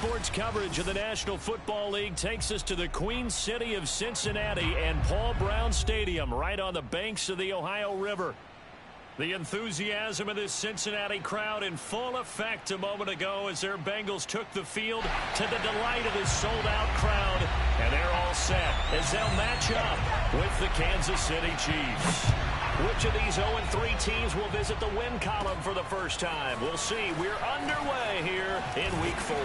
sports coverage of the National Football League takes us to the Queen City of Cincinnati and Paul Brown Stadium right on the banks of the Ohio River. The enthusiasm of this Cincinnati crowd in full effect a moment ago as their Bengals took the field to the delight of this sold-out crowd. And they're all set as they'll match up with the Kansas City Chiefs. Which of these 0-3 teams will visit the win column for the first time? We'll see. We're underway here in Week 4.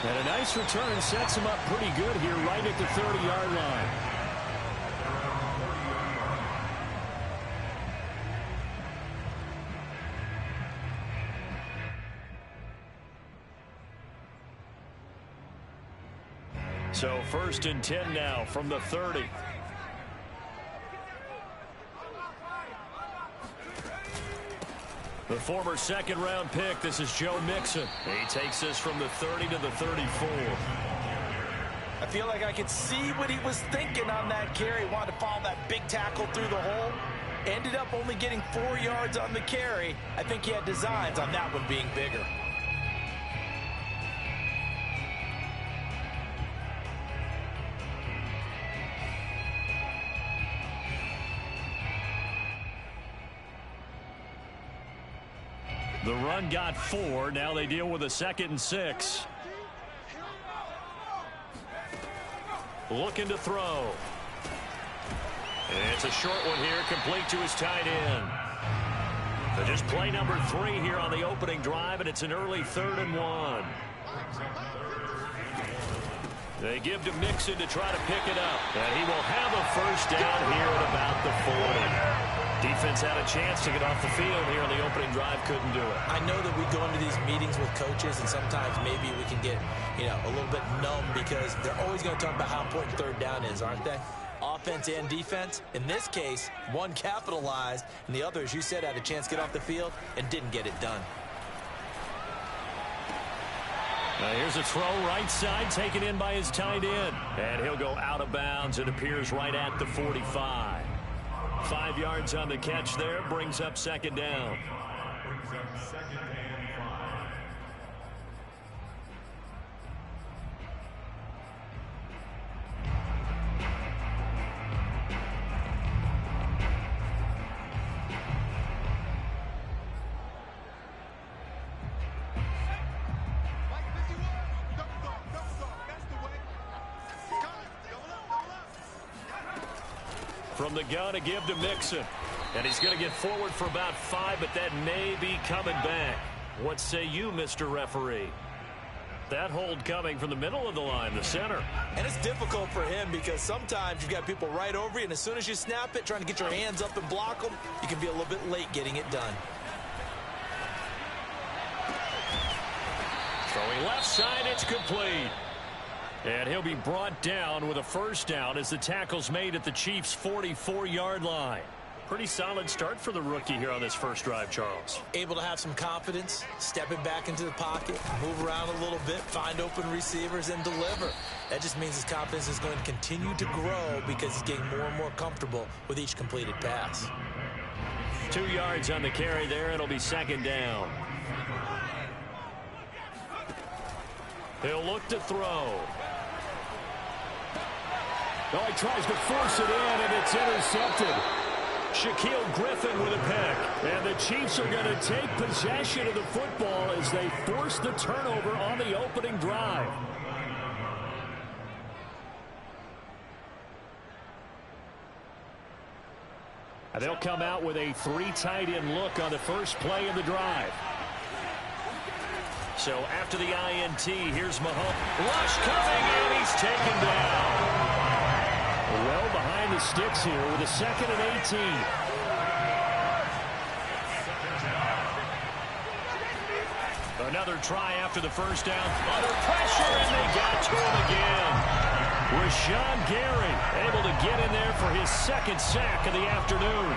And a nice return sets him up pretty good here right at the 30-yard line. So 1st and 10 now from the 30. The former second-round pick, this is Joe Mixon. He takes this from the 30 to the 34. I feel like I could see what he was thinking on that carry. Wanted to follow that big tackle through the hole. Ended up only getting 4 yards on the carry. I think he had designs on that one being bigger. The run got 4. Now they deal with a 2nd and 6. Looking to throw. It's a short one here, complete to his tight end. So just play number 3 here on the opening drive, and it's an early 3rd and 1. They give to Mixon to try to pick it up. And he will have a first down here at about the 40. Defense had a chance to get off the field here on the opening drive, couldn't do it. I know that we go into these meetings with coaches, and sometimes maybe we can get, a little bit numb because they're always going to talk about how important 3rd down is, aren't they? Offense and defense. In this case, one capitalized, and the other, as you said, had a chance to get off the field and didn't get it done. Now here's a throw right side, taken in by his tight end. And he'll go out of bounds. It appears right at the 45. 5 yards on the catch there, brings up 2nd down. From the gun to give to Mixon. And he's going to get forward for about 5, but that may be coming back. What say you, Mr. Referee? That hold coming from the middle of the line, the center. And it's difficult for him because sometimes you've got people right over you, and as soon as you snap it, trying to get your hands up and block them, you can be a little bit late getting it done. Throwing left side, it's complete. And he'll be brought down with a first down as the tackle's made at the Chiefs' 44-yard line. Pretty solid start for the rookie here on this first drive, Charles. Able to have some confidence, stepping back into the pocket, move around a little bit, find open receivers, and deliver. That just means his confidence is going to continue to grow because he's getting more and more comfortable with each completed pass. 2 yards on the carry there. It'll be 2nd down. He'll look to throw. Oh, he tries to force it in, and it's intercepted. Shaquille Griffin with a pick. And the Chiefs are going to take possession of the football as they force the turnover on the opening drive. And they'll come out with a 3 tight end look on the first play of the drive. So after the INT, here's Mahomes. Rush coming, and he's taken down. Well behind the sticks here with a 2nd and 18. Another try after the first down. Under pressure, and they got to him again. Rashawn Gary able to get in there for his 2nd sack of the afternoon.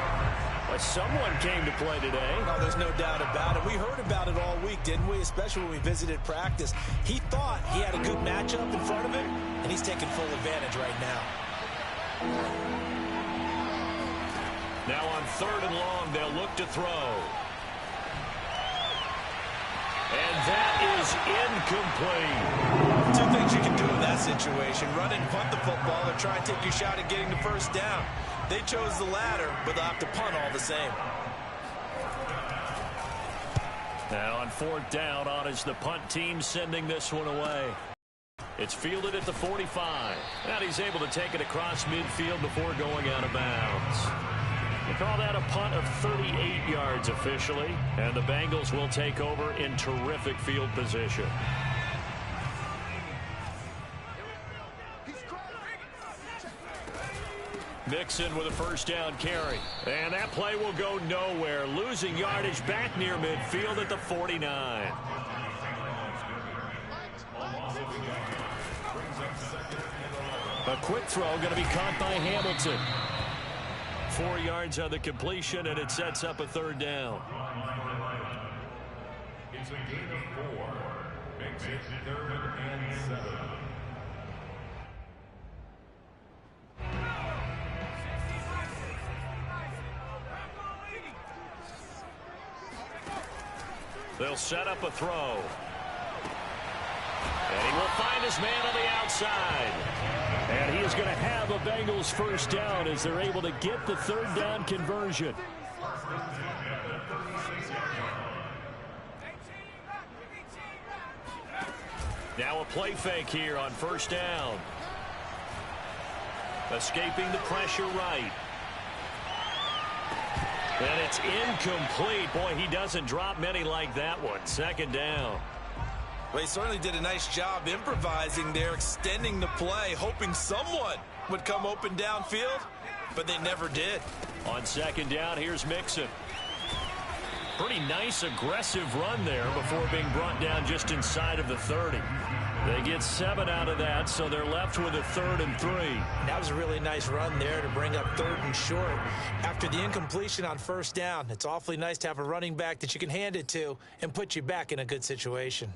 But someone came to play today. No, there's no doubt about it. We heard about it all week, didn't we? Especially when we visited practice. He thought he had a good matchup in front of him, and he's taking full advantage right now. Now on 3rd and long, they'll look to throw. And that is incomplete. Two things you can do in that situation: run and punt the football, or try and take your shot at getting the first down. They chose the latter, but they'll have to punt all the same. Now on fourth down, on is the punt team sending this one away. It's fielded at the 45. And he's able to take it across midfield before going out of bounds. They call that a punt of 38 yards officially. And the Bengals will take over in terrific field position. Mixon with a first down carry. And that play will go nowhere. Losing yardage back near midfield at the 49. A quick throw going to be caught by Hamilton. 4 yards on the completion, and it sets up a third down. It's a gain of 4. Makes it 3rd and 7. They'll set up a throw. And he will find his man on the outside. And he is going to have a Bengals first down as they're able to get the third down conversion. Now a play fake here on first down. Escaping the pressure right. And it's incomplete. Boy, he doesn't drop many like that one. Second down. Well, he certainly did a nice job improvising there, extending the play, hoping someone would come open downfield, but they never did. On second down, here's Mixon. Pretty nice, aggressive run there before being brought down just inside of the 30. They get 7 out of that, so they're left with a 3rd and 3. That was a really nice run there to bring up 3rd and short. After the incompletion on first down, it's awfully nice to have a running back that you can hand it to and put you back in a good situation.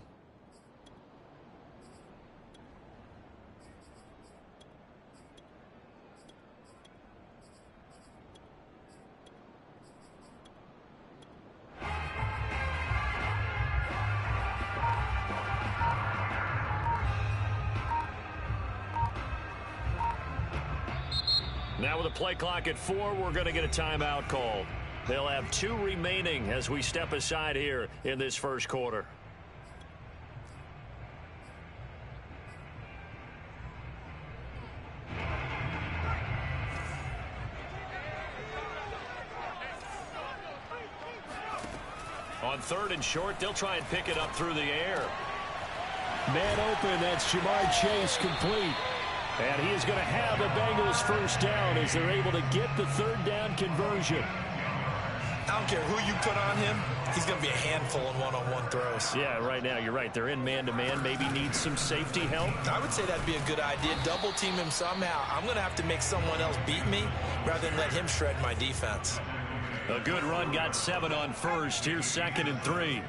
Now with a play clock at 4, we're going to get a timeout called. They'll have 2 remaining as we step aside here in this first quarter. On 3rd and short, they'll try and pick it up through the air. Man open, that's Jamar Chase complete. And he is going to have a Bengals first down as they're able to get the third down conversion. I don't care who you put on him, he's going to be a handful in one-on-one throws. Yeah, right now, you're right. They're in man-to-man, maybe needs some safety help. I would say that'd be a good idea. Double team him somehow. I'm going to have to make someone else beat me rather than let him shred my defense. A good run, got 7 on first. Here's 2nd and 3.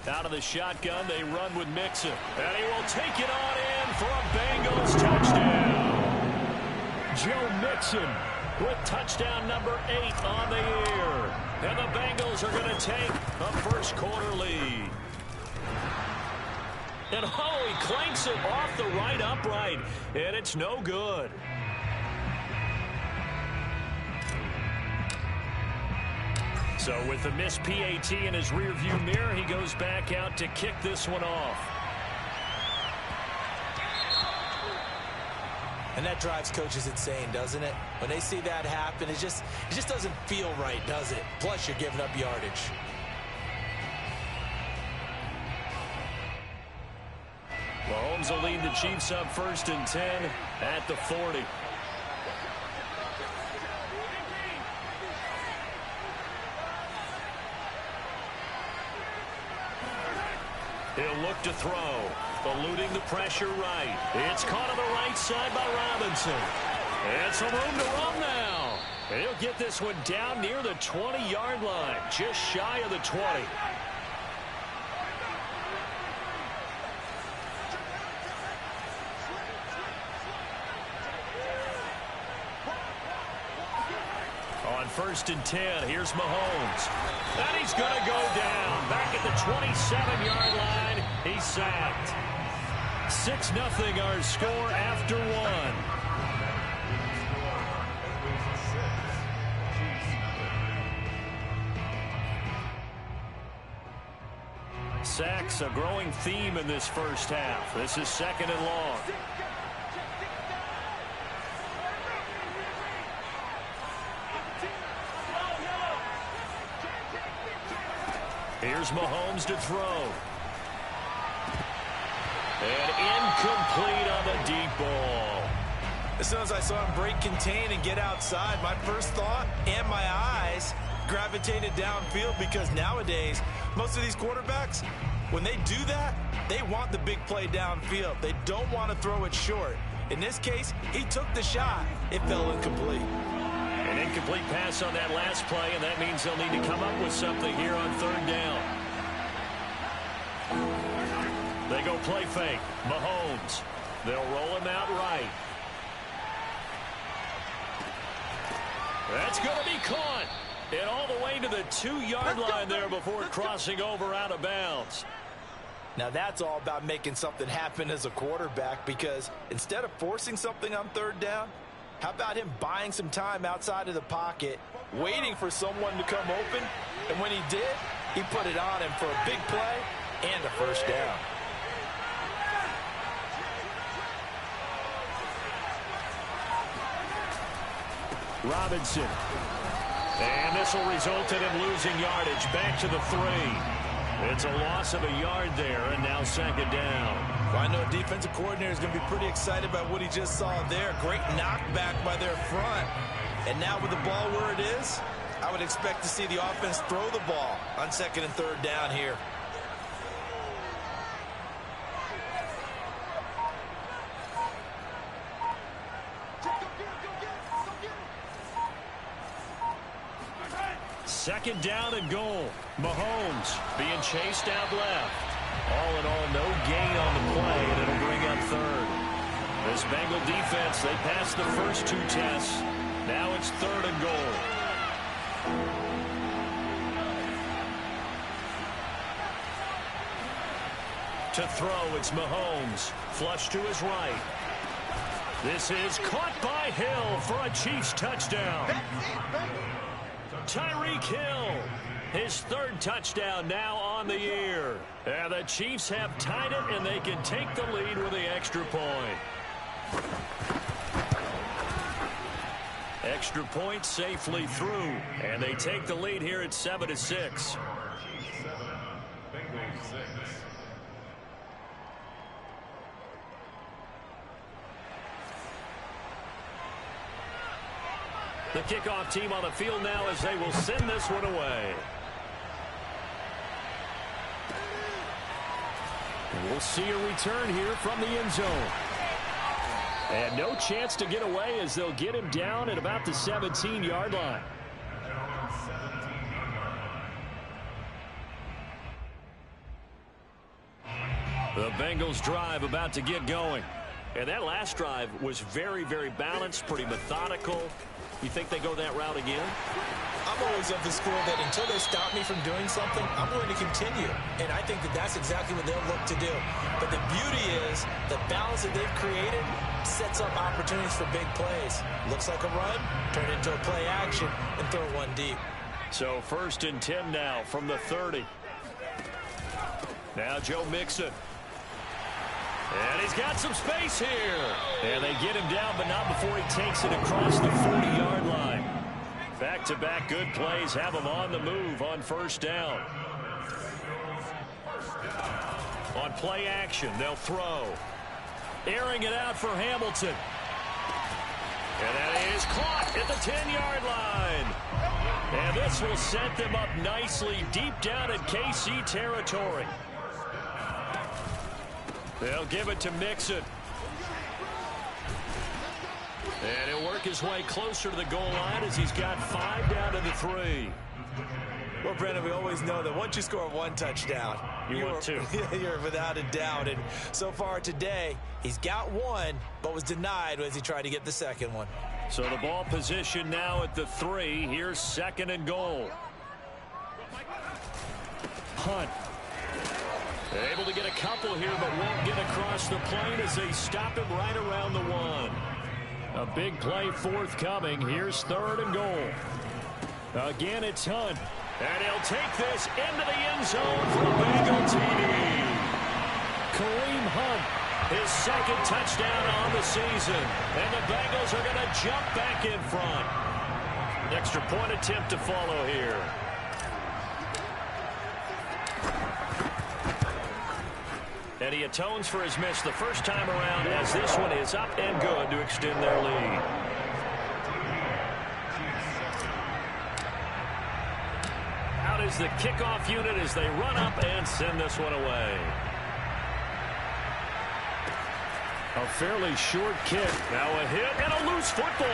Out of the shotgun, they run with Mixon. And he will take it on in for a Bengals touchdown. Joe Mixon with touchdown number 8 on the year. And the Bengals are going to take a first quarter lead. And oh, he clanks it off the right upright. And it's no good. So with the missed PAT in his rearview mirror, he goes back out to kick this one off. And that drives coaches insane, doesn't it? When they see that happen, it just doesn't feel right, does it? Plus, you're giving up yardage. Mahomes will lead the Chiefs up 1st and 10 at the 40. He'll look to throw. Eluding the pressure right. It's caught on the right side by Robinson. And some room to run now. And he'll get this one down near the 20-yard line. Just shy of the 20. 1st and 10. Here's Mahomes. And he's going to go down. Back at the 27-yard line. He's sacked. 6-0 our score after one. Sacks, a growing theme in this first half. This is 2nd and long. Here's Mahomes to throw. And incomplete on the deep ball. As soon as I saw him break contain and get outside, my first thought and my eyes gravitated downfield, because nowadays, most of these quarterbacks, when they do that, they want the big play downfield. They don't want to throw it short. In this case, he took the shot. It fell incomplete. An incomplete pass on that last play, and that means they'll need to come up with something here on 3rd down. They go play fake. Mahomes. They'll roll him out right. That's going to be caught. And all the way to the 2-yard line there before crossing over out of bounds. Now that's all about making something happen as a quarterback, because instead of forcing something on 3rd down, how about him buying some time outside of the pocket, waiting for someone to come open, and when he did, he put it on him for a big play and a 1st down. Robinson. And this will result in him losing yardage back to the 3. It's a loss of a yard there, and now 2nd down. Well, I know a defensive coordinator is going to be pretty excited about what he just saw there. Great knockback by their front. And now with the ball where it is, I would expect to see the offense throw the ball on 2nd and 3rd down here. Second down and goal. Mahomes being chased out left. All in all, no gain on the play, and it'll bring up 3rd. This Bengal defense, they passed the first 2 tests. Now it's 3rd and goal. To throw, it's Mahomes. Flush to his right. This is caught by Hill for a Chiefs touchdown. Tyreek Hill, his 3rd touchdown now on the year. And the Chiefs have tied it, and they can take the lead with the extra point. Extra point safely through, and they take the lead here at 7-6. The kickoff team on the field now as they will send this one away. And we'll see a return here from the end zone. And no chance to get away as they'll get him down at about the 17-yard line. The Bengals drive about to get going. And that last drive was very, very balanced, pretty methodical. You think they go that route again? I'm always of the school that until they stop me from doing something, I'm going to continue. And I think that that's exactly what they'll look to do. But the beauty is the balance that they've created sets up opportunities for big plays. Looks like a run, turn into a play action, and throw one deep. So 1st and 10 now from the 30. Now Joe Mixon. And he's got some space here. And they get him down, but not before he takes it across the 40-yard line. Back-to-back good plays have him on the move on 1st down. On play action, they'll throw. Airing it out for Hamilton. And that is caught at the 10-yard line. And this will set them up nicely deep down in KC territory. They'll give it to Mixon. And he'll work his way closer to the goal line as he's got 5 down to the 3. Well, Brandon, we always know that once you score 1 touchdown, you're 2. You're without a doubt. And so far today, he's got 1, but was denied as he tried to get the 2nd one. So the ball position now at the 3. Here's 2nd and goal. Hunt. Able to get a couple here, but won't get across the plane as they stop him right around the 1. A big play forthcoming. Here's 3rd and goal. Again, it's Hunt. And he'll take this into the end zone for a Bengal TD. Kareem Hunt. His 2nd touchdown on the season. And the Bengals are going to jump back in front. An extra point attempt to follow here. And he atones for his miss the first time around as this one is up and good to extend their lead. Out is the kickoff unit as they run up and send this one away. A fairly short kick. Now a hit and a loose football.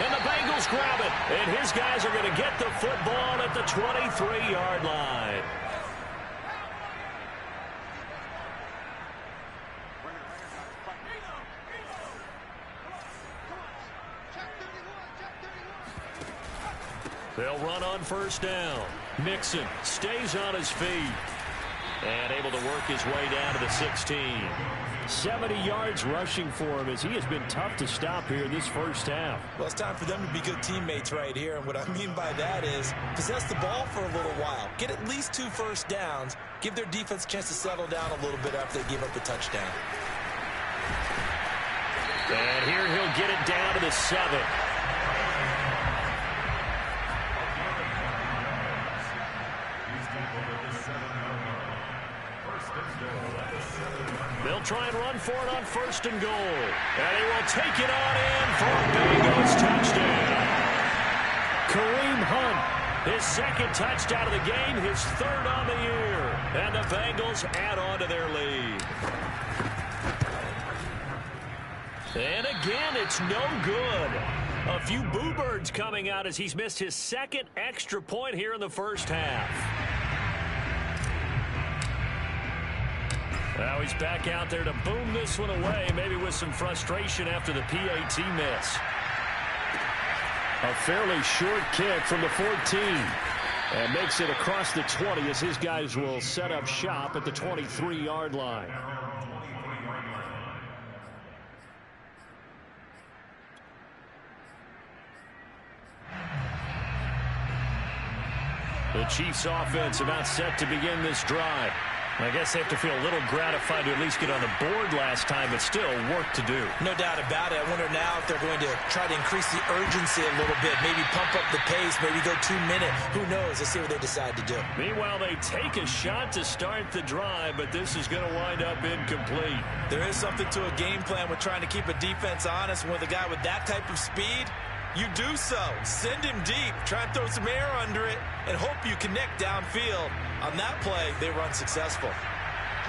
And the Bengals grab it. And his guys are going to get the football at the 23-yard line. They'll run on first down. Mixon stays on his feet. And able to work his way down to the 16. 70 yards rushing for him as he has been tough to stop here this first half. Well, it's time for them to be good teammates right here. And what I mean by that is possess the ball for a little while. Get at least 2 first downs. Give their defense a chance to settle down a little bit after they give up the touchdown. And here he'll get it down to the 7. They'll try and run for it on first and goal. And he will take it on in for a Bengals touchdown. Kareem Hunt. His 2nd touchdown of the game, his 3rd on the year. And the Bengals add on to their lead. And again, it's no good. A few boo birds coming out as he's missed his 2nd extra point here in the first half. Now he's back out there to boom this one away, maybe with some frustration after the PAT miss. A fairly short kick from the 14. And makes it across the 20 as his guys will set up shop at the 23-yard line. The Chiefs offense about set to begin this drive. I guess they have to feel a little gratified to at least get on the board last time, but still work to do. No doubt about it. I wonder now if they're going to try to increase the urgency a little bit, maybe pump up the pace, maybe go 2-minute. Who knows? Let's see what they decide to do. Meanwhile, they take a shot to start the drive, but this is going to wind up incomplete. There is something to a game plan with trying to keep a defense honest. With a guy with that type of speed, you do so. Send him deep. Try and throw some air under it and hope you connect downfield. On that play, they run successful.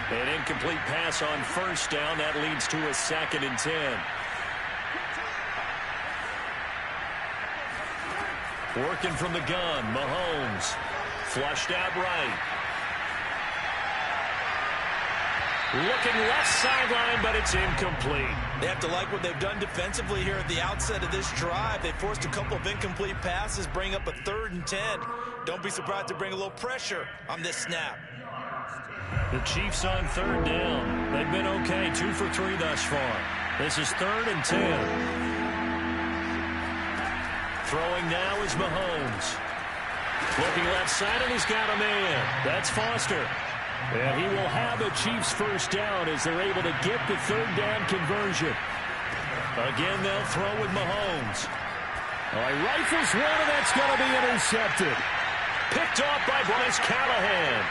An incomplete pass on first down. That leads to a 2nd and 10. Working from the gun, Mahomes. Flushed out right. Looking left sideline, but it's incomplete. They have to like what they've done defensively here at the outset of this drive. They forced a couple of incomplete passes, bring up a 3rd and 10. Don't be surprised to bring a little pressure on this snap. The Chiefs on 3rd down. They've been okay, 2 for 3 thus far. This is 3rd and 10. Throwing now is Mahomes. Looking left side, and he's got a man. That's Foster. And he will have a Chiefs first down as they're able to get the 3rd down conversion. Again, they'll throw with Mahomes. He rifles one, and that's going to be intercepted. Picked off by Bryce Callahan.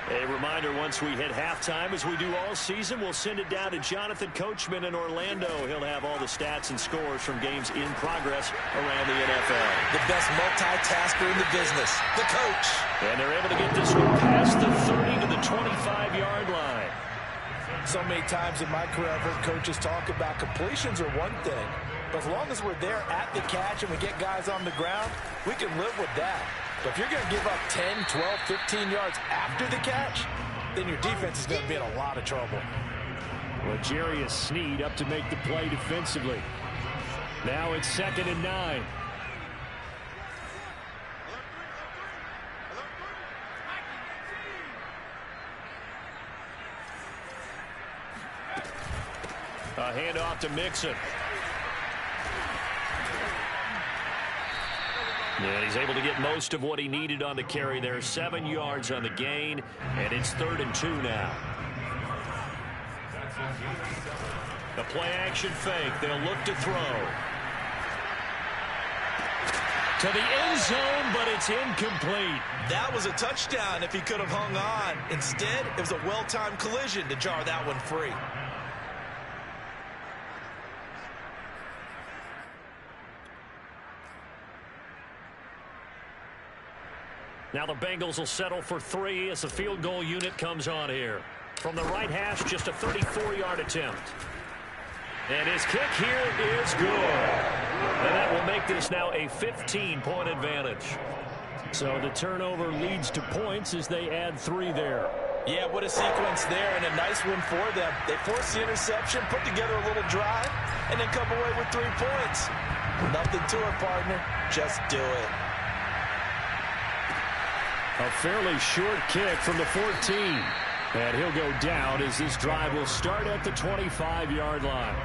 A reminder, once we hit halftime, as we do all season, we'll send it down to Jonathan Coachman in Orlando. He'll have all the stats and scores from games in progress around the NFL. The best multitasker in the business, the coach. And they're able to get this one past the 30 to the 25-yard line. So many times in my career, I've heard coaches talk about completions are one thing, but as long as we're there at the catch and we get guys on the ground, we can live with that. But if you're going to give up 10, 12, 15 yards after the catch, then your defense is going to be in a lot of trouble. L'Jarius Sneed up to make the play defensively. Now it's 2nd and 9. A handoff to Mixon. And he's able to get most of what he needed on the carry there. 7 yards on the gain, and it's 3rd and 2 now. The play-action fake. They'll look to throw. To the end zone, but it's incomplete. That was a touchdown if he could have hung on. Instead, it was a well-timed collision to jar that one free. Now the Bengals will settle for 3 as the field goal unit comes on here. From the right hash, just a 34-yard attempt. And his kick here is good. And that will make this now a 15-point advantage. So the turnover leads to points as they add 3 there. Yeah, what a sequence there, and a nice one for them. They force the interception, put together a little drive, and then come away with 3 points. Nothing to it, partner. Just do it. A fairly short kick from the 14. And he'll go down as this drive will start at the 25-yard line.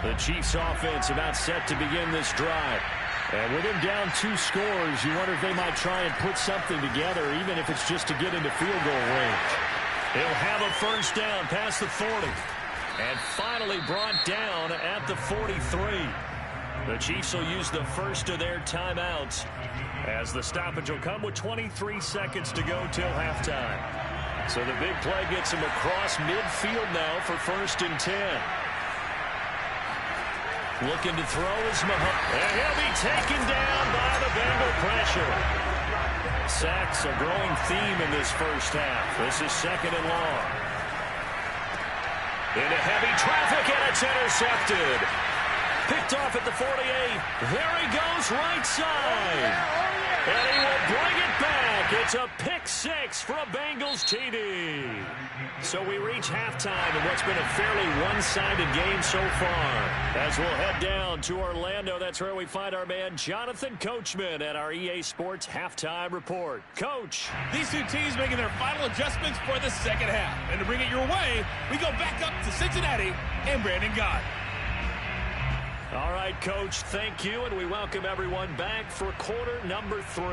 The Chiefs offense about set to begin this drive. And with him down 2 scores, you wonder if they might try and put something together, even if it's just to get into field goal range. He'll have a first down past the 40. And finally brought down at the 43. The Chiefs will use the first of their timeouts, as the stoppage will come with 23 seconds to go till halftime. So the big play gets him across midfield now for 1st and 10. Looking to throw is Mahomes. And he'll be taken down by the Bengal pressure. Sacks a growing theme in this first half. This is 2nd and long. Into heavy traffic, and it's intercepted. Picked off at the 48. There he goes, right side. And he will bring it back. It's a pick 6 for a Bengals TD. So we reach halftime in what's been a fairly one-sided game so far. As we'll head down to Orlando, that's where we find our man Jonathan Coachman at our EA Sports Halftime Report. Coach. These 2 teams making their final adjustments for the second half. And to bring it your way, we go back up to Cincinnati and Brandon Gott. All right, Coach, thank you, and we welcome everyone back for quarter number 3.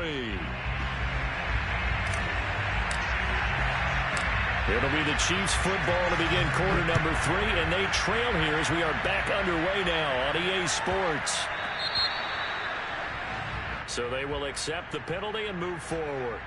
It'll be the Chiefs football to begin quarter number 3, and they trail here as we are back underway now on EA Sports. So they will accept the penalty and move forward.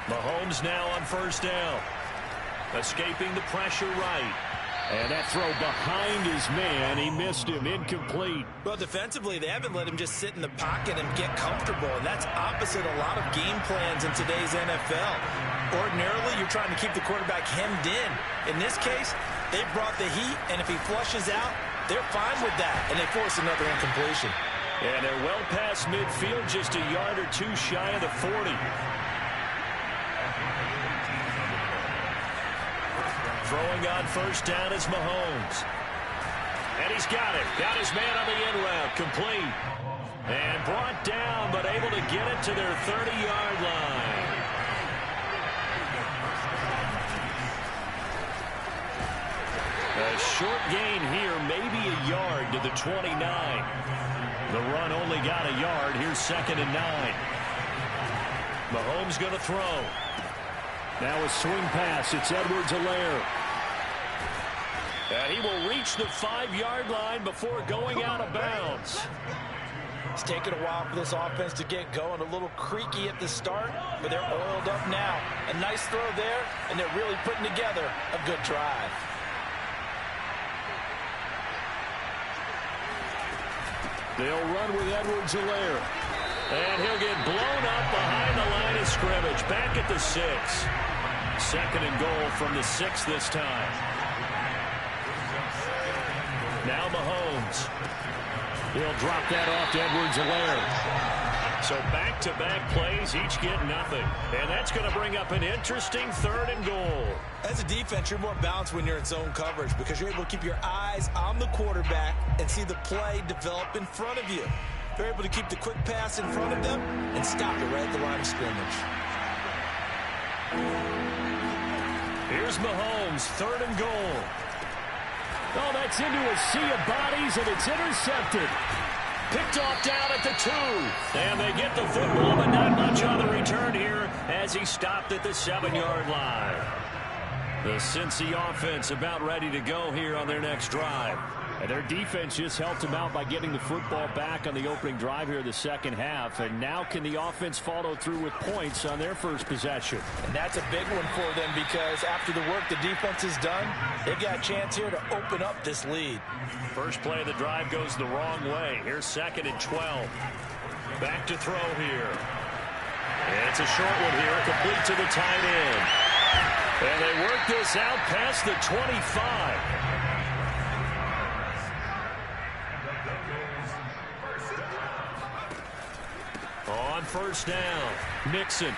Mahomes now on first down. Escaping the pressure right. And that throw behind his man. He missed him. Incomplete. Well, defensively, they haven't let him just sit in the pocket and get comfortable. And that's opposite a lot of game plans in today's NFL. Ordinarily, you're trying to keep the quarterback hemmed in. In this case, they brought the heat, and if he flushes out, they're fine with that. And they force another incompletion. And they're well past midfield, just a yard or 2 shy of the 40. Throwing on first down is Mahomes. And he's got it. Got his man on the in route. Complete. And brought down, but able to get it to their 30-yard line. A short gain here, maybe a yard to the 29. The run only got a yard. Here's 2nd and 9. Mahomes going to throw. Now a swing pass. It's Edwards-Helaire. And he will reach the 5-yard line before going out of bounds. It's taken a while for this offense to get going. A little creaky at the start, but they're oiled up now. A nice throw there, and they're really putting together a good drive. They'll run with Edwards-Helaire. And he'll get blown up behind the line of scrimmage. Back at the 6. 2nd and goal from the 6 this time. Now Mahomes. He'll drop that off to Edwards-Helaire. So back-to-back plays, each get nothing. And that's going to bring up an interesting 3rd and goal. As a defense, you're more balanced when you're in zone coverage because you're able to keep your eyes on the quarterback and see the play develop in front of you. They're able to keep the quick pass in front of them and stop it right at the line of scrimmage. Here's Mahomes, 3rd and goal. Oh, that's into a sea of bodies, and it's intercepted. Picked off down at the 2. And they get the football, but not much on the return here as he stopped at the 7-yard line. The Cincy offense about ready to go here on their next drive. And their defense just helped them out by getting the football back on the opening drive here in the second half. And now can the offense follow through with points on their first possession? And that's a big one for them because after the work the defense has done, they've got a chance here to open up this lead. First play of the drive goes the wrong way. Here's 2nd and 12. Back to throw here. And it's a short one here, complete to the tight end. And they work this out past the 25. On 1st down, Mixon.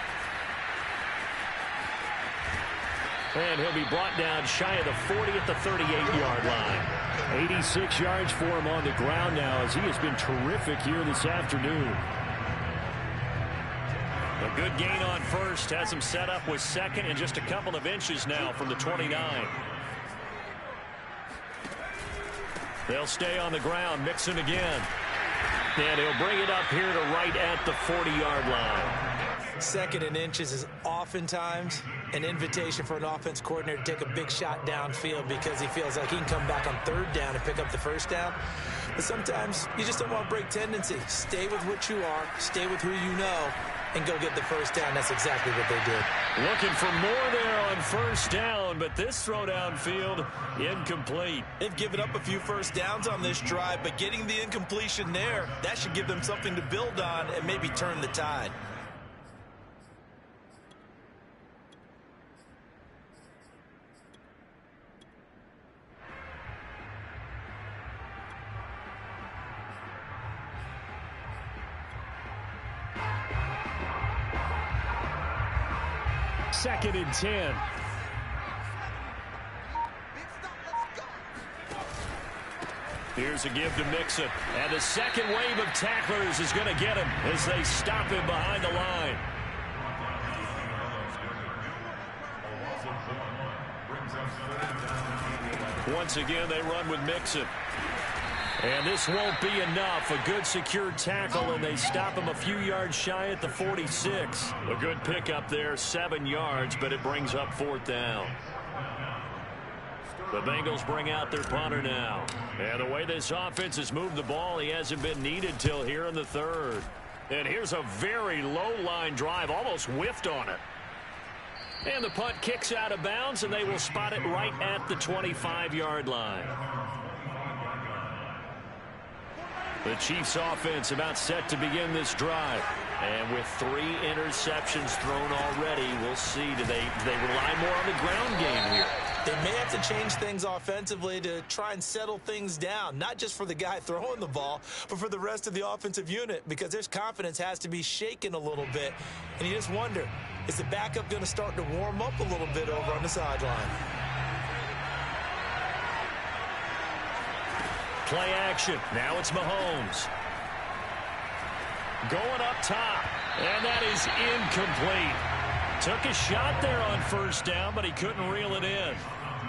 And he'll be brought down shy of the 40 at the 38-yard line. 86 yards for him on the ground now as he has been terrific here this afternoon. A good gain on 1st, has him set up with 2nd and just a couple of inches now from the 29. They'll stay on the ground, Mixon again. And he'll bring it up here to right at the 40-yard line. 2nd and inches is oftentimes an invitation for an offense coordinator to take a big shot downfield because he feels like he can come back on 3rd down and pick up the 1st down. But sometimes you just don't want to break tendency. Stay with what you are, stay with who you know, and go get the 1st down. That's exactly what they did. Looking for more there on 1st down, but this throw downfield incomplete. They've given up a few 1st downs on this drive, but getting the incompletion there, that should give them something to build on and maybe turn the tide. Second and 10. Here's a give to Mixon. And the second wave of tacklers is going to get him as they stop him behind the line. Once again, they run with Mixon. And this won't be enough. A good secured tackle, and they stop him a few yards shy at the 46. A good pickup there, 7 yards, but it brings up 4th down. The Bengals bring out their punter now. And the way this offense has moved the ball, he hasn't been needed till here in the 3rd. And here's a very low-line drive, almost whiffed on it. And the punt kicks out of bounds, and they will spot it right at the 25-yard line. The Chiefs offense about set to begin this drive. And with 3 interceptions thrown already, we'll see. Do they rely more on the ground game here? They may have to change things offensively to try and settle things down, not just for the guy throwing the ball, but for the rest of the offensive unit, because their confidence has to be shaken a little bit. And you just wonder, is the backup going to start to warm up a little bit over on the sideline? Play action. Now it's Mahomes. Going up top. And that is incomplete. Took a shot there on 1st down, but he couldn't reel it in.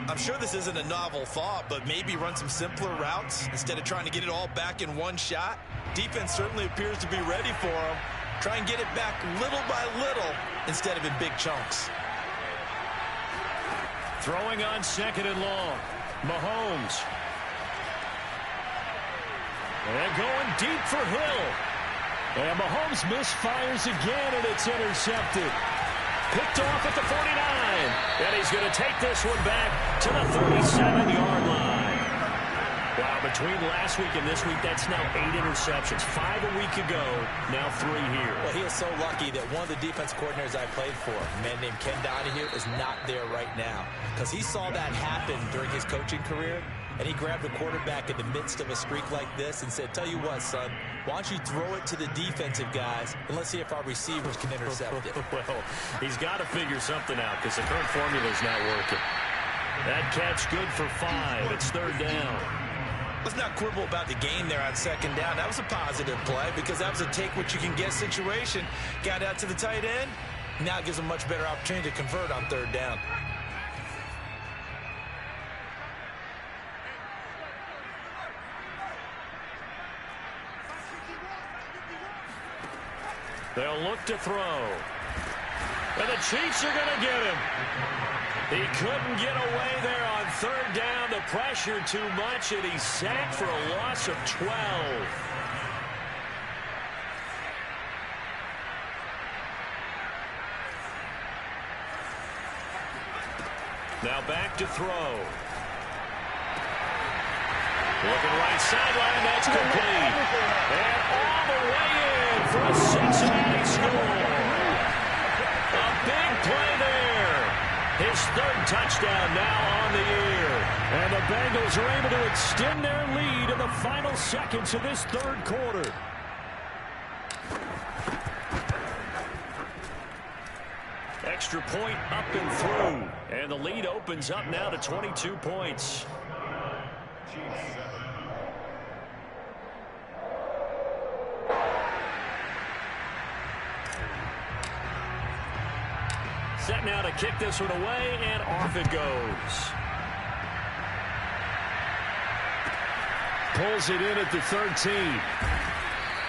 I'm sure this isn't a novel thought, but maybe run some simpler routes instead of trying to get it all back in one shot. Defense certainly appears to be ready for him. Try and get it back little by little instead of in big chunks. Throwing on 2nd and long. Mahomes. And going deep for Hill. And Mahomes misfires again, and it's intercepted. Picked off at the 49. And he's going to take this one back to the 37-yard line. Wow, between last week and this week, that's now 8 interceptions. 5 a week ago, now 3 here. Well, he is so lucky that one of the defense coordinators I played for, a man named Ken Donahue, is not there right now. Because he saw that happen during his coaching career, and he grabbed a quarterback in the midst of a streak like this and said, tell you what, son, why don't you throw it to the defensive gues, and let's see if our receivers can intercept it. Well, he's got to figure something out because the current formula is not working. That catch good for 5. It's 3rd down. Let's not quibble about the gain there on 2nd down. That was a positive play because that was a take-what-you-can-get situation. Got out to the tight end. Now it gives a much better opportunity to convert on 3rd down. They'll look to throw. And the Chiefs are going to get him. He couldn't get away there on 3rd down. The pressure too much, and he's sacked for a loss of 12. Now back to throw. Looking right sideline, that's complete. And all the way in for a Cincinnati score. A big play there. His 3rd touchdown now on the year. And the Bengals are able to extend their lead in the final seconds of this 3rd quarter. Extra point up and through. And the lead opens up now to 22 points. Set now to kick this one away, and off it goes. Pulls it in at the 13.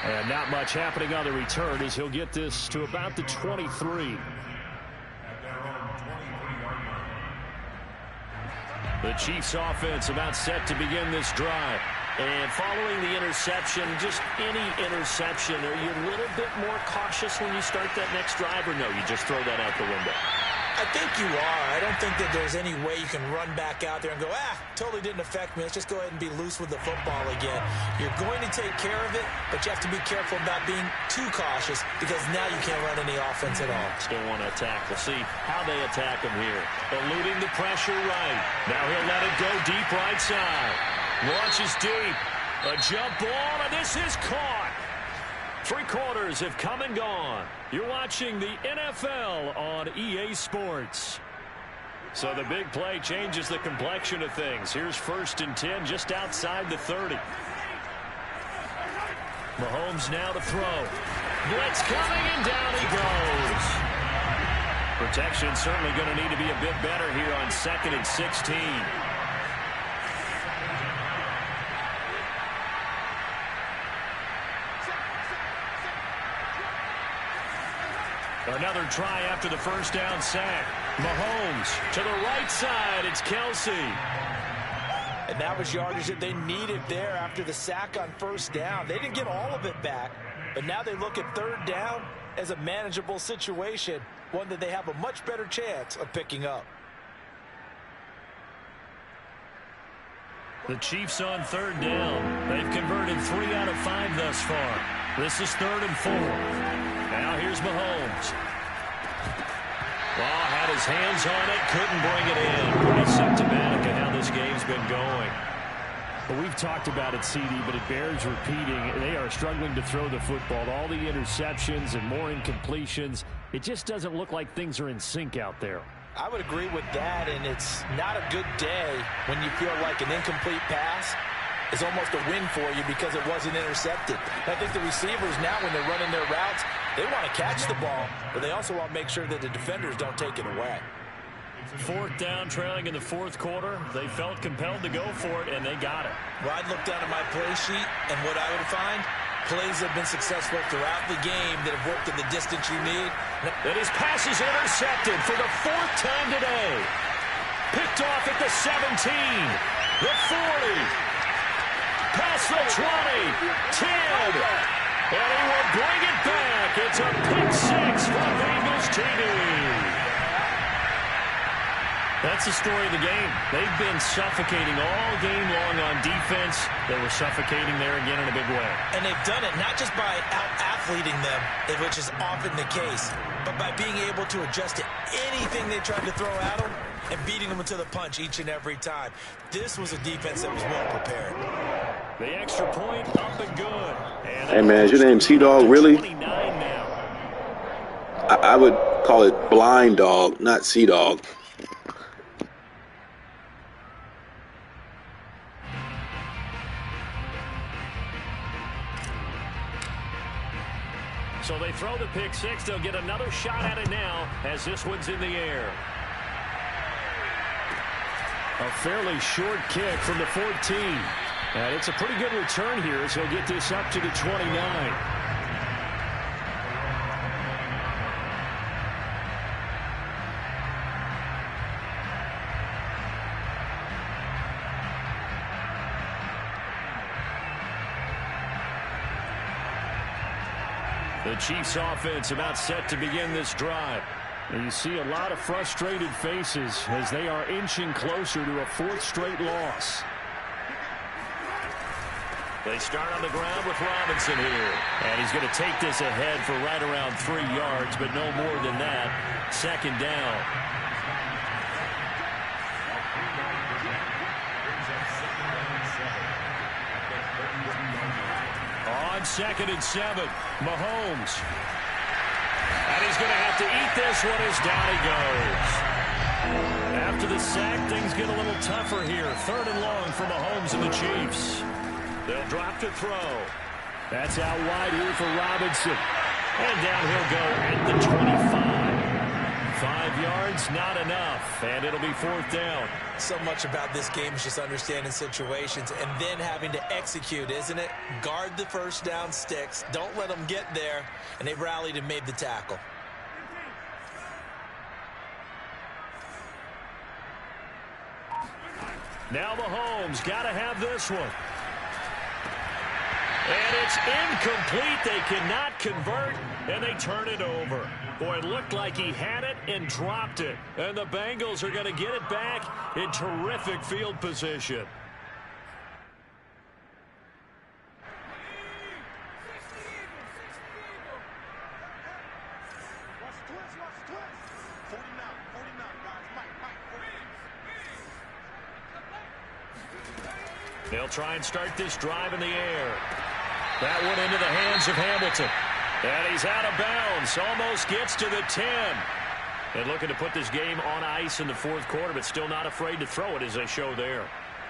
And not much happening on the return as he'll get this to about the 23. The Chiefs offense about set to begin this drive. And following the interception, just any interception, are you a little bit more cautious when you start that next drive, or no, you just throw that out the window? I think you are. I don't think that there's any way you can run back out there and go, totally didn't affect me. Let's just go ahead and be loose with the football again. You're going to take care of it, but you have to be careful about being too cautious because now you can't run any offense at all. Still want to attack. We'll see how they attack him here. Eluding the pressure right. Now he'll let it go deep right side. Launches deep. A jump ball, and this is caught. 3 quarters have come and gone. You're watching the NFL on EA Sports. So the big play changes the complexion of things. Here's 1st and 10 just outside the 30. Mahomes now to throw. Blitz coming, and down he goes. Protection certainly going to need to be a bit better here on 2nd and 16. Another try after the 1st down sack. Mahomes to the right side. It's Kelsey. And that was yardage that they needed there after the sack on 1st down. They didn't get all of it back, but now they look at 3rd down as a manageable situation, one that they have a much better chance of picking up. The Chiefs on 3rd down. They've converted 3 out of 5 thus far. This is 3rd and 4. Now here's Mahomes. Well, had his hands on it, couldn't bring it in. Pretty symptomatic of how this game's been going. Well, we've talked about it, CD, but it bears repeating. They are struggling to throw the football. All the interceptions and more incompletions. It just doesn't look like things are in sync out there. I would agree with that, and it's not a good day when you feel like an incomplete pass is almost a win for you because it wasn't intercepted. I think the receivers now, when they're running their routes, they want to catch the ball, but they also want to make sure that the defenders don't take it away. 4th down, trailing in the 4th quarter. They felt compelled to go for it, and they got it. Well, I'd look down at my play sheet, and what I would find, plays have been successful throughout the game that have worked in the distance you need. And his pass is intercepted for the 4th time today. Picked off at the 17, the 40. past the 20, 10, and he will bring it back. It's a pick six for Bengals TD. That's the story of the game. They've been suffocating all game long on defense. They were suffocating there again in a big way. And they've done it not just by out-athleting them, which is often the case, but by being able to adjust to anything they tried to throw at them and beating them to the punch each and every time. This was a defense that was well prepared. The extra point up and good. And hey, man, is your name Sea-Dog, really? I would call it Blind Dog, not Sea-Dog. So they throw the pick six. They'll get another shot at it now as this one's in the air. A fairly short kick from the 14. And it's a pretty good return here as he'll get this up to the 29. The Chiefs offense about set to begin this drive. And you see a lot of frustrated faces as they are inching closer to a fourth straight loss. They start on the ground with Robinson here. And he's going to take this ahead for right around 3 yards, but no more than that. Second down. On 2nd and 7, Mahomes. And he's going to have to eat this one as down he goes. After the sack, things get a little tougher here. 3rd and long for Mahomes and the Chiefs. They'll drop to throw. That's out wide here for Robinson. And down he'll go at the 25. 5 yards, not enough. And it'll be 4th down. So much about this game is just understanding situations and then having to execute, isn't it? Guard the first down sticks. Don't let them get there. And they rallied and made the tackle. Now Mahomes got to have this one. And it's incomplete. They cannot convert, and they turn it over. Boy, it looked like he had it and dropped it. And the Bengals are going to get it back in terrific field position. They'll try and start this drive in the air. That one into the hands of Hamilton. And he's out of bounds. Almost gets to the 10. And looking to put this game on ice in the 4th quarter, but still not afraid to throw it as they show there.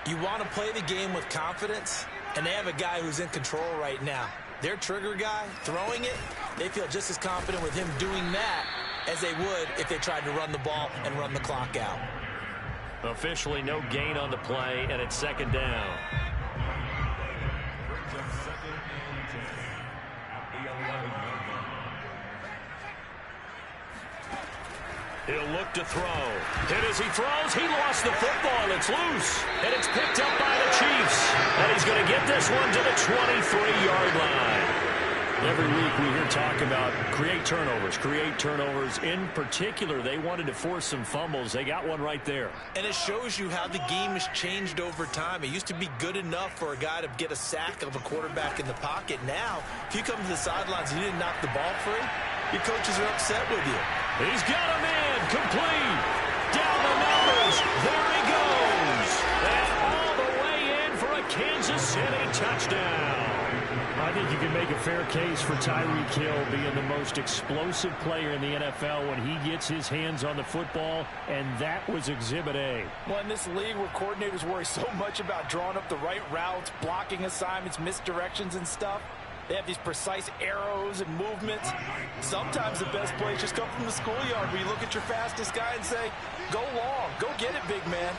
You want to play the game with confidence, and they have a guy who's in control right now. Their trigger guy, throwing it, they feel just as confident with him doing that as they would if they tried to run the ball and run the clock out. Officially no gain on the play, and it's 2nd down. He'll look to throw. And as he throws, he lost the football. It's loose. And it's picked up by the Chiefs. And he's going to get this one to the 23-yard line. Every week we hear talk about create turnovers. In particular, they wanted to force some fumbles. They got one right there. And it shows you how the game has changed over time. It used to be good enough for a guy to get a sack of a quarterback in the pocket. Now, if you come to the sidelines and you didn't knock the ball free, your coaches are upset with you. He's got him in. Complete. Down the numbers. There he goes. And all the way in for a Kansas City touchdown. I think you can make a fair case for Tyreek Hill being the most explosive player in the NFL when he gets his hands on the football, and that was Exhibit A. Well, in this league where coordinators worry so much about drawing up the right routes, blocking assignments, misdirections and stuff, they have these precise arrows and movements. Sometimes the best plays just come from the schoolyard where you look at your fastest guy and say, go long, go get it, big man.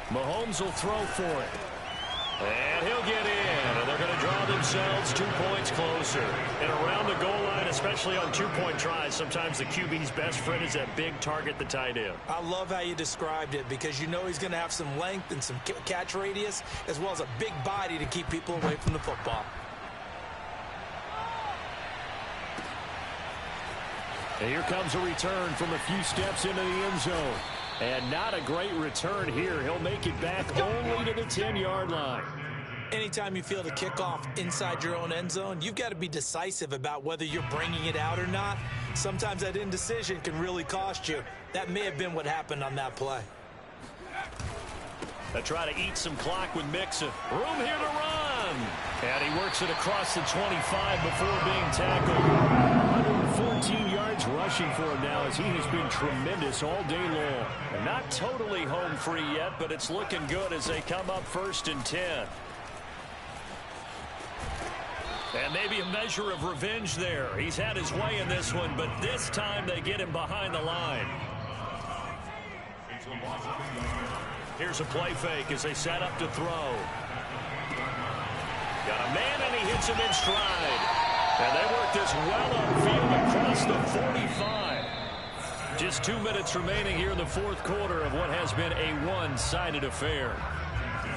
Mahomes will throw for it. And he'll get in. And they're going to draw the themselves 2 points closer. And around the goal line, especially on two-point tries, sometimes the QB's best friend is that big target, the tight end. I love how you described it because you know he's going to have some length and some catch radius as well as a big body to keep people away from the football. And here comes a return from a few steps into the end zone. And not a great return here. He'll make it back only to the 10-yard line. Anytime you feel the kickoff inside your own end zone, you've got to be decisive about whether you're bringing it out or not. Sometimes that indecision can really cost you. That may have been what happened on that play. They try to eat some clock with Mixon. Room here to run. And he works it across the 25 before being tackled. 114 yards rushing for him now as he has been tremendous all day long. And not totally home free yet, but it's looking good as they come up 1st and 10. And maybe a measure of revenge there. He's had his way in this one, but this time they get him behind the line. Here's a play fake as they set up to throw. Got a man, and he hits him in stride. And they work this well upfield across the 45. Just 2 minutes remaining here in the fourth quarter of what has been a one-sided affair.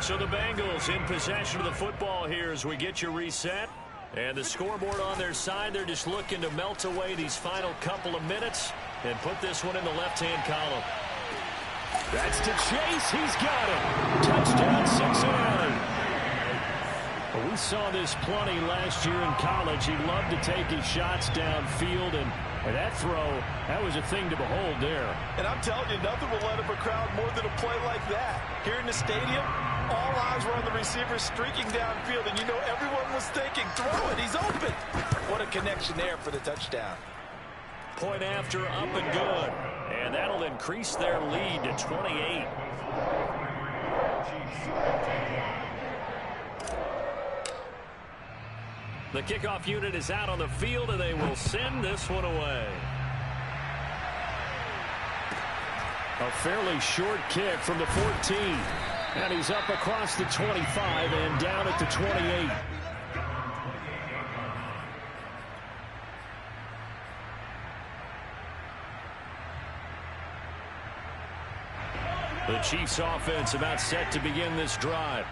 So the Bengals in possession of the football here as we get you reset. And the scoreboard on their side, they're just looking to melt away these final couple of minutes and put this one in the left-hand column. That's to Chase. He's got it. Touchdown, Cincinnati. Well, we saw this plenty last year in college. He loved to take his shots downfield, and that throw, that was a thing to behold there. And I'm telling you, nothing will let up a crowd more than a play like that. Here in the stadium, all eyes were on the receiver streaking downfield, and you know everyone was thinking, throw it, he's open. What a connection there for the touchdown. Point after, up and good. And that'll increase their lead to 28. The kickoff unit is out on the field, and they will send this one away. A fairly short kick from the 14. And he's up across the 25 and down at the 28. The Chiefs offense about set to begin this drive.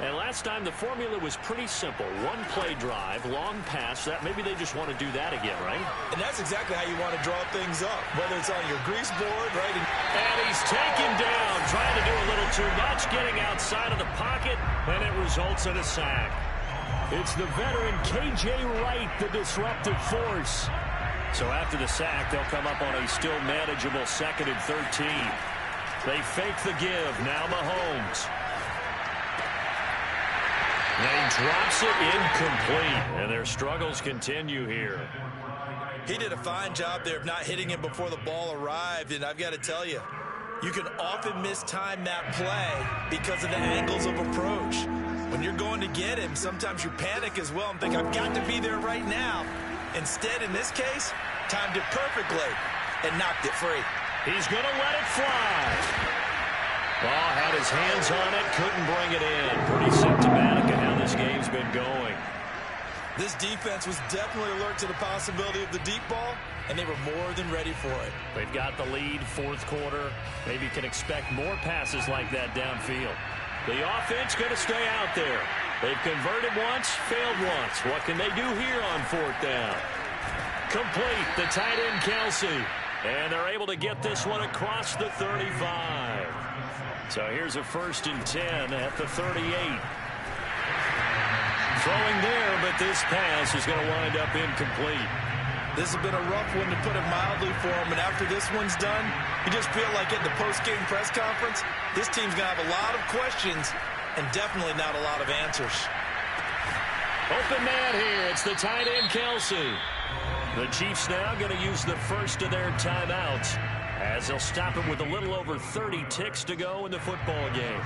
And last time the formula was pretty simple. One play drive, long pass. That maybe they just want to do that again, right? And that's exactly how you want to draw things up, whether it's on your grease board, right? And he's taken down, trying to do a little too much, getting outside of the pocket, and it results in a sack. It's the veteran K.J. Wright, the disruptive force. So after the sack, they'll come up on a still manageable 2nd and 13. They fake the give. Now Mahomes. And he drops it incomplete. And their struggles continue here. He did a fine job there of not hitting him before the ball arrived. And I've got to tell you, you can often mistime that play because of the angles of approach. When you're going to get him, sometimes you panic as well and think, I've got to be there right now. Instead, in this case, timed it perfectly and knocked it free. He's going to let it fly. Ball had his hands on it, couldn't bring it in. Pretty symptomatic of how this game's been going. This defense was definitely alert to the possibility of the deep ball, and they were more than ready for it. They've got the lead, fourth quarter. Maybe can expect more passes like that downfield. The offense going to stay out there. They've converted once, failed once. What can they do here on 4th down? Complete, the tight end Kelsey. And they're able to get this one across the 35. So here's a 1st and 10 at the 38. Throwing there, but this pass is going to wind up incomplete. This has been a rough one, to put it mildly, for him. And after this one's done, you just feel like at the post-game press conference, this team's going to have a lot of questions and definitely not a lot of answers. Open man here. It's the tight end Kelsey. The Chiefs now going to use the first of their timeouts as they'll stop it with a little over 30 ticks to go in the football game.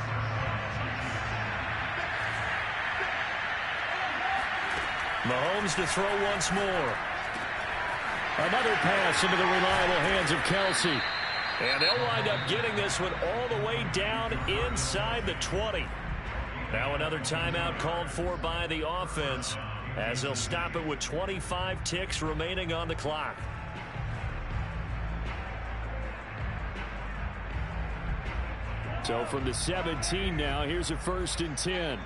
Mahomes to throw once more. Another pass into the reliable hands of Kelsey. And they'll wind up getting this one all the way down inside the 20. Now another timeout called for by the offense as they'll stop it with 25 ticks remaining on the clock. So from the 17 now, here's a 1st and 10.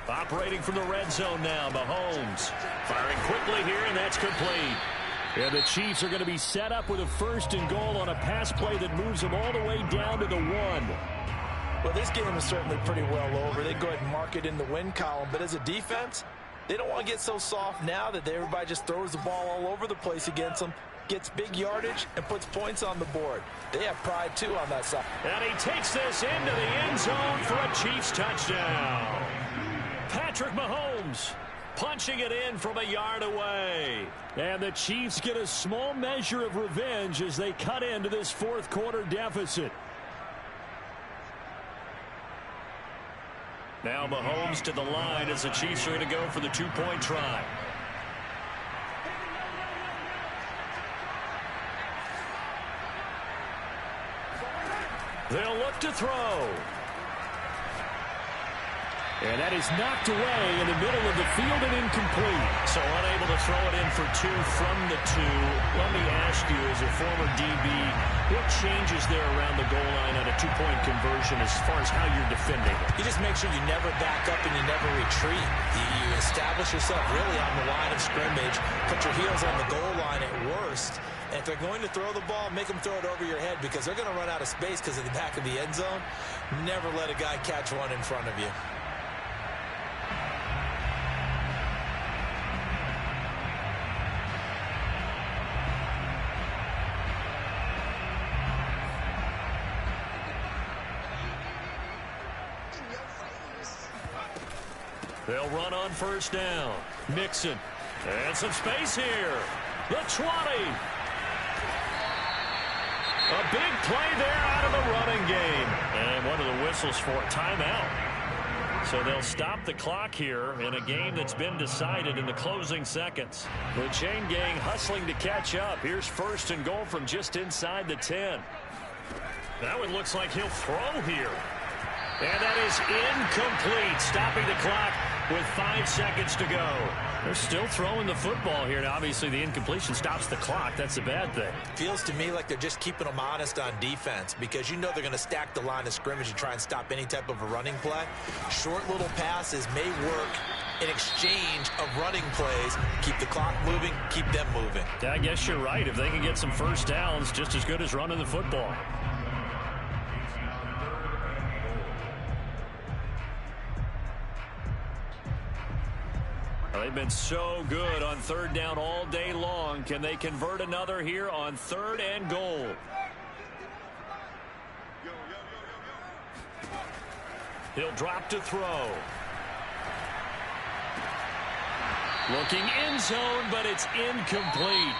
Operating from the red zone now, Mahomes. Firing quickly here, and that's complete. And the Chiefs are going to be set up with a 1st and goal on a pass play that moves them all the way down to the 1. Well, this game is certainly pretty well over. They go ahead and mark it in the win column. But as a defense, they don't want to get so soft now that everybody just throws the ball all over the place against them, gets big yardage, and puts points on the board. They have pride, too, on that side. And he takes this into the end zone for a Chiefs touchdown. Patrick Mahomes punching it in from a yard away. And the Chiefs get a small measure of revenge as they cut into this 4th quarter deficit. Now Mahomes to the line as the Chiefs are going to go for the 2-point try. They'll look to throw. And that is knocked away in the middle of the field and incomplete. So unable to throw it in for 2 from the 2. Let me ask you, as a former DB, what changes there around the goal line on a 2-point conversion as far as how you're defending it? You just make sure you never back up and you never retreat. You establish yourself really on the line of scrimmage, put your heels on the goal line at worst. And if they're going to throw the ball, make them throw it over your head because they're going to run out of space because of the back of the end zone. Never let a guy catch one in front of you. They'll run on 1st down. Mixon. And some space here. The 20. A big play there out of the running game. And one of the whistles for a timeout. So they'll stop the clock here in a game that's been decided in the closing seconds. The chain gang hustling to catch up. Here's 1st and goal from just inside the 10. That one looks like he'll throw here. And that is incomplete, stopping the clock with 5 seconds to go. They're still throwing the football here. Now, obviously, the incompletion stops the clock. That's a bad thing. Feels to me like they're just keeping them honest on defense because you know they're going to stack the line of scrimmage and try and stop any type of a running play. Short little passes may work in exchange of running plays. Keep the clock moving, keep them moving. Yeah, I guess you're right. If they can get some 1st downs, just as good as running the football. They've been so good on 3rd down all day long. Can they convert another here on 3rd and goal? He'll drop to throw. Looking end zone, but it's incomplete.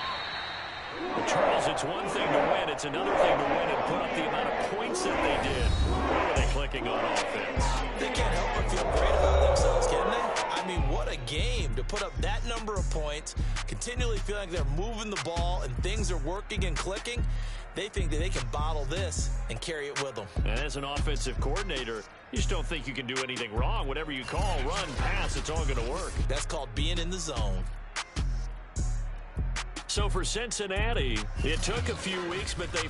Well, Charles, it's one thing to win. It's another thing to win and put up the amount of points that they did. Where were they clicking on offense? They can't help but feel great about themselves, can they? I mean, what a game to put up that number of points, continually feel like they're moving the ball and things are working and clicking. They think that they can bottle this and carry it with them. And as an offensive coordinator, you just don't think you can do anything wrong. Whatever you call, run, pass, it's all going to work. That's called being in the zone. So for Cincinnati, it took a few weeks, but they